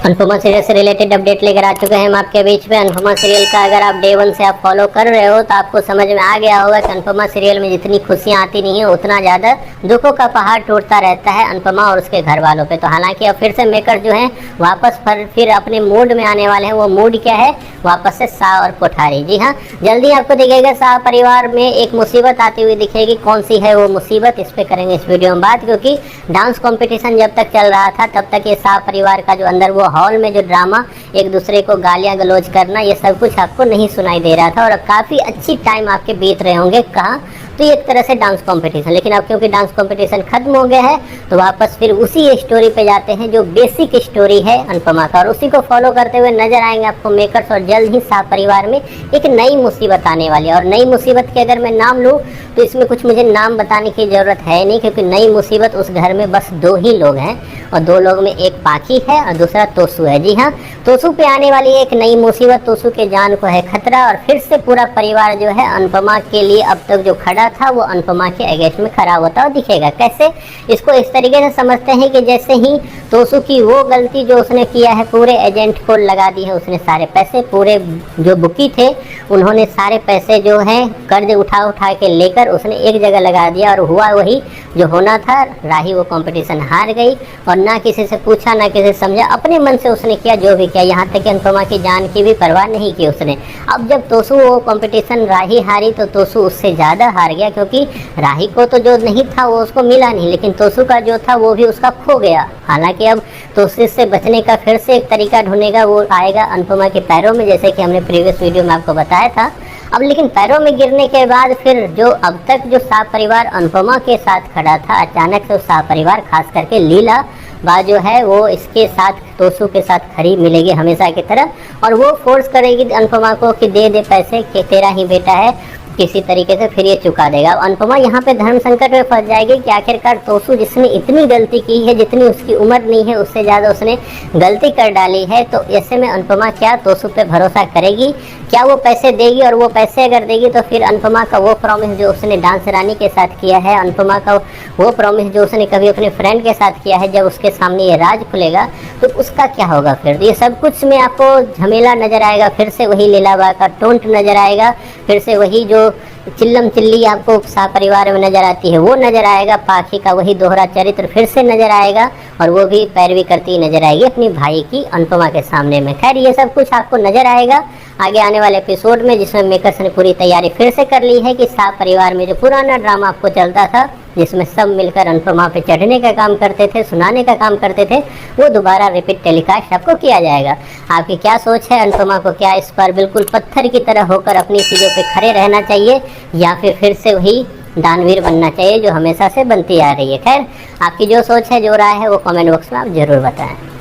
Anupama serial से related update लेकर आ चुके हैं हम आपके बीच में। अनुपमा सीरियल का अगर आप डे 1 से आप फॉलो कर रहे हो तो आपको समझ में आ गया होगा कि अनुपमा सीरियल में जितनी खुशियां आती नहीं है उतना ज़्यादा दुखों का पहाड़ टूटता रहता है अनुपमा और उसके घर वालों पे। तो हालांकि अब फिर से मेकर जो है वापस फिर अपने मूड में आने वाले हैं। वो मूड क्या है? वापस से शाह और कोठारी। जी हाँ, जल्दी आपको दिखेगा शाह परिवार में एक मुसीबत आती हुई दिखेगी। कौन सी है वो मुसीबत, इस पे करेंगे इस वीडियो में बात। क्योंकि डांस कॉम्पिटिशन जब तक चल रहा था तब तक ये शाह परिवार का जो अंदर वो हॉल में जो ड्रामा, एक दूसरे को गालियां गलौज करना, ये सब कुछ आपको नहीं सुनाई दे रहा था और काफ़ी अच्छी टाइम आपके बीत रहे होंगे। कहाँ? तो एक तरह से डांस कंपटीशन। लेकिन अब क्योंकि डांस कंपटीशन खत्म हो गया है तो वापस फिर उसी स्टोरी पे जाते हैं जो बेसिक स्टोरी है अनुपमा का, और उसी को फॉलो करते हुए नजर आएंगे आपको मेकर्स। और जल्द ही शाह परिवार में एक नई मुसीबत आने वाली है। और नई मुसीबत के अगर मैं नाम लूँ तो इसमें कुछ मुझे नाम बताने की ज़रूरत है नहीं, क्योंकि नई मुसीबत उस घर में बस 2 ही लोग हैं और 2 लोग में एक पाखी है और दूसरा तोसू है। जी हाँ, तोसू पे आने वाली एक नई मुसीबत। तोसू के जान को है खतरा और फिर से पूरा परिवार जो है अनुपमा के लिए अब तक जो खड़ा था वो अनुपमा के अगेंस्ट में खड़ा होता हुआ दिखेगा। कैसे? इसको इस तरीके से समझते हैं कि जैसे ही तोसू की वो गलती जो उसने किया है, पूरे एजेंट को लगा दी है उसने सारे पैसे, पूरे जो बुकी थे उन्होंने सारे पैसे जो है कर्ज उठा उठा के लेकर उसने एक जगह लगा दिया और हुआ वही जो होना था। राही वो कंपटीशन हार गई और ना किसी से पूछा ना किसी से समझा, अपने मन से उसने किया जो भी किया। यहाँ तक कि अनुपमा की जान की भी परवाह नहीं की उसने। अब जब तोसू वो कंपटीशन राही हारी तो तोसू उससे ज़्यादा हार गया, क्योंकि राही को तो जो नहीं था वो उसको मिला नहीं, लेकिन तोसू का जो था वो भी उसका खो गया। हालांकि अब तोसू से बचने का फिर से एक तरीका ढूंढेगा, वो आएगा अनुपमा के पैरों में, जैसे कि हमने प्रीवियस वीडियो में आपको बताया था। अब लेकिन पैरों में गिरने के बाद फिर जो अब तक जो शाह परिवार अनुपमा के साथ खड़ा था, अचानक से शाह परिवार खास करके लीला बा जो है वो इसके साथ तोसू के साथ खड़ी मिलेगी हमेशा की तरह, और वो फोर्स करेगी अनुपमा को कि दे दे पैसे, कि तेरा ही बेटा है, किसी तरीके से फिर ये चुका देगा। अनुपमा यहाँ पे धर्म संकट में फंस जाएगी कि आखिरकार तोसू जिसने इतनी गलती की है, जितनी उसकी उम्र नहीं है उससे ज़्यादा उसने गलती कर डाली है, तो ऐसे में अनुपमा क्या तोसू पे भरोसा करेगी? क्या वो पैसे देगी? और वो पैसे अगर देगी तो फिर अनुपमा का वो प्रॉमिस जो उसने डांस रानी के साथ किया है, अनुपमा का वो प्रॉमिस जो उसने कभी अपने फ्रेंड के साथ किया है, जब उसके सामने ये राज खुलेगा तो उसका क्या होगा? फिर ये सब कुछ में आपको झमेला नजर आएगा। फिर से वही लीलाबा का टोंट नजर आएगा, फिर से वही जो चिल्लम चिल्ली आपको शाह परिवार में नजर आती है वो नजर आएगा। पाखी का वही दोहरा चरित्र फिर से नजर आएगा और वो भी पैरवी करती नजर आएगी अपनी भाई की अनुपमा के सामने में। खैर, ये सब कुछ आपको नजर आएगा आगे आने वाले एपिसोड में, जिसमें मेकर्स ने पूरी तैयारी फिर से कर ली है कि शाह परिवार में जो पुराना ड्रामा आपको चलता था, जिसमें सब मिलकर अनुपमा पे चढ़ने का काम करते थे, सुनाने का काम करते थे, वो दोबारा रिपीट टेलीकास्ट आपको किया जाएगा। आपकी क्या सोच है? अनुपमा को क्या इस पर बिल्कुल पत्थर की तरह होकर अपनी चीज़ों पे खड़े रहना चाहिए या फिर से वही दानवीर बनना चाहिए जो हमेशा से बनती आ रही है? खैर, आपकी जो सोच है, जो राय है, वो कमेंट बॉक्स में आप जरूर बताएं।